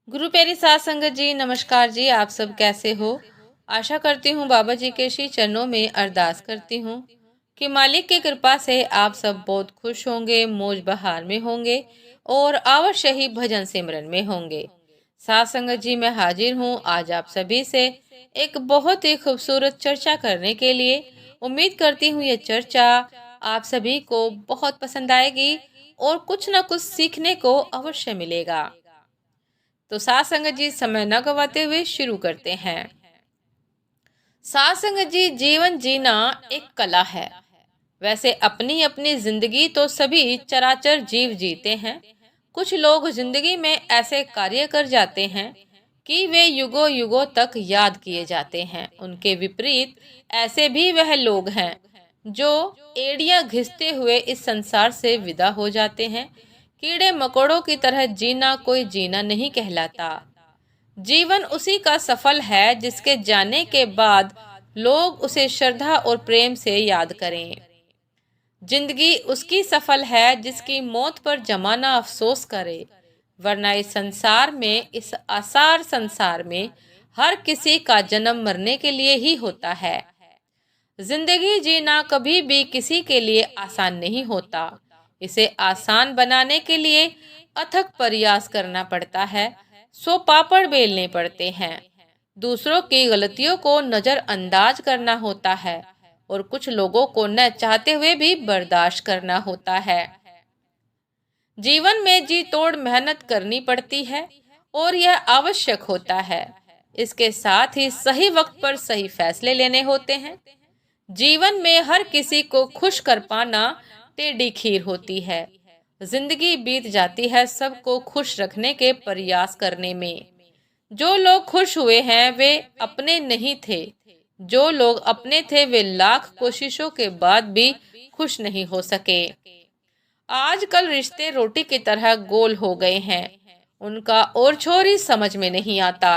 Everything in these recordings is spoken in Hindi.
गुरु प्यारी साध संगत जी, नमस्कार जी। आप सब कैसे हो? आशा करती हूँ बाबा जी के श्री चरणों में अरदास करती हूँ कि मालिक की कृपा से आप सब बहुत खुश होंगे, मौज बहार में होंगे और अवश्य ही भजन सिमरन में होंगे। साध संगत जी, मैं हाजिर हूँ आज आप सभी से एक बहुत ही खूबसूरत चर्चा करने के लिए। उम्मीद करती हूँ ये चर्चा आप सभी को बहुत पसंद आएगी और कुछ न कुछ सीखने को अवश्य मिलेगा। तो साथ संगत जी, समय न गवाते हुए शुरू करते हैं। साथ संगत जी, जीवन जीना एक कला है। वैसे अपनी अपनी जिंदगी तो सभी चराचर जीव जीते हैं। कुछ लोग जिंदगी में ऐसे कार्य कर जाते हैं कि वे युगों युगों तक याद किए जाते हैं। उनके विपरीत ऐसे भी वह लोग हैं जो एड़ियां घिसते हुए इस संसार से विदा हो जाते हैं। कीड़े मकोड़ों की तरह जीना कोई जीना नहीं कहलाता। जीवन उसी का सफल है जिसके जाने के बाद लोग उसे श्रद्धा और प्रेम से याद करें। जिंदगी उसकी सफल है जिसकी मौत पर जमाना अफसोस करे। वरना इस संसार में, इस आसार संसार में हर किसी का जन्म मरने के लिए ही होता है। जिंदगी जीना कभी भी किसी के लिए आसान नहीं होता। इसे आसान बनाने के लिए अथक प्रयास करना पड़ता है। सो पापड़ बेलने पड़ते हैं। दूसरों की गलतियों को नजरअंदाज करना होता है और कुछ लोगों को न चाहते हुए भी बर्दाश्त करना होता है। जीवन में जी तोड़ मेहनत करनी पड़ती है और यह आवश्यक होता है। इसके साथ ही सही वक्त पर सही फैसले लेने होते हैं। जीवन में हर किसी को खुश कर पाना टेढ़ी खीर होती है। जिंदगी बीत जाती है सबको खुश रखने के प्रयास करने में। जो लोग खुश हुए हैं वे अपने नहीं थे। जो लोग अपने थे वे लाख कोशिशों के बाद भी खुश नहीं हो सके। आजकल रिश्ते रोटी की तरह गोल हो गए हैं। उनका और छोरी समझ में नहीं आता।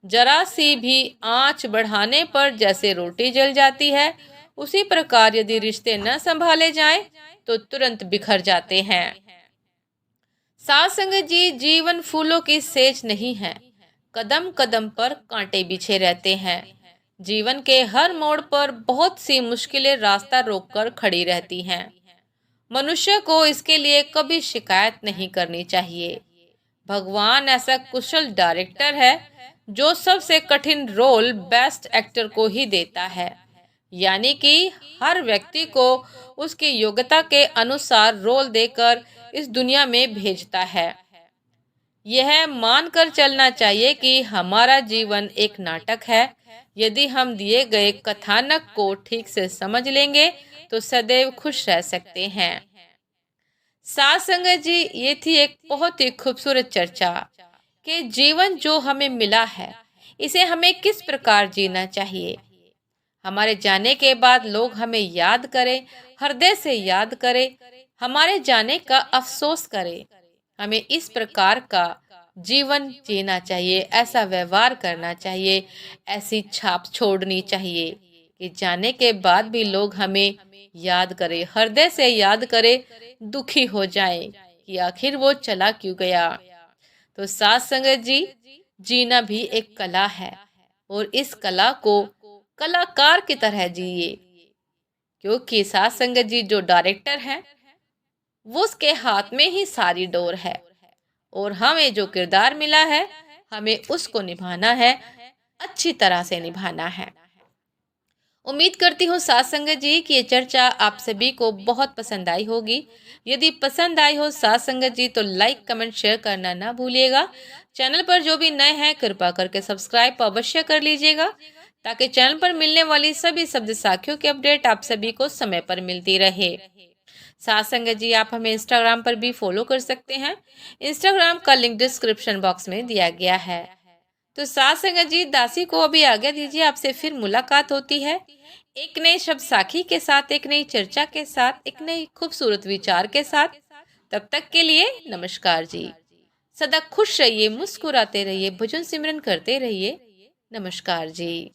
जरा सी भी आंच बढ़ाने पर जैसे रोटी जल जाती है, उसी प्रकार यदि रिश्ते न संभाले जाएं, तो तुरंत बिखर जाते हैं। साथ संगत जी, जीवन फूलों की सेज नहीं है। कदम कदम पर कांटे बिछे रहते हैं। जीवन के हर मोड़ पर बहुत सी मुश्किलें रास्ता रोककर खड़ी रहती हैं। मनुष्य को इसके लिए कभी शिकायत नहीं करनी चाहिए। भगवान ऐसा कुशल डायरेक्टर है जो सबसे कठिन रोल बेस्ट एक्टर को ही देता है। यानी कि हर व्यक्ति को उसकी योग्यता के अनुसार रोल देकर इस दुनिया में भेजता है। यह मानकर चलना चाहिए कि हमारा जीवन एक नाटक है। यदि हम दिए गए कथानक को ठीक से समझ लेंगे तो सदैव खुश रह सकते हैं। साथ संगत जी, ये थी एक बहुत ही खूबसूरत चर्चा कि जीवन जो हमें मिला है इसे हमें किस प्रकार जीना चाहिए। हमारे जाने के बाद लोग हमें याद करें, हृदय से याद करें, हमारे जाने का अफसोस करें। हमें इस प्रकार का जीवन जीना चाहिए, ऐसा व्यवहार करना चाहिए, ऐसी छाप छोड़नी चाहिए कि जाने के बाद भी लोग हमें याद करें, हृदय से याद करें, दुखी हो जाएं कि आखिर वो चला क्यों गया। तो साथ संगत जी, जीना भी एक कला है और इस कला को कलाकार की तरह जिए, क्योंकि साथ संगत जी जो डायरेक्टर है वो उसके हाथ में ही सारी डोर है और हमें जो किरदार मिला है हमें उसको निभाना है, अच्छी तरह से निभाना है। उम्मीद करती हूँ साथ संगत जी कि ये चर्चा आप सभी को बहुत पसंद आई होगी। यदि पसंद आई हो साथ संगत जी तो लाइक कमेंट शेयर करना ना भूलिएगा। चैनल पर जो भी नए हैं कृपा करके सब्सक्राइब अवश्य कर लीजिएगा ताकि चैनल पर मिलने वाली सभी शब्द साखियों की अपडेट आप सभी को समय पर मिलती रहे। साथ संगत जी, आप हमें इंस्टाग्राम पर भी फॉलो कर सकते हैं। इंस्टाग्राम का लिंक डिस्क्रिप्शन बॉक्स में दिया गया है। तो साथ संगत जी, दासी को अभी आज्ञा दीजिए। आपसे फिर मुलाकात होती है एक नए शब्द साखी के साथ, एक नई चर्चा के साथ, एक नई खूबसूरत विचार के साथ। तब तक के लिए नमस्कार जी। सदा खुश रहिए, मुस्कुराते रहिए, भजन सिमरन करते रहिए। नमस्कार जी।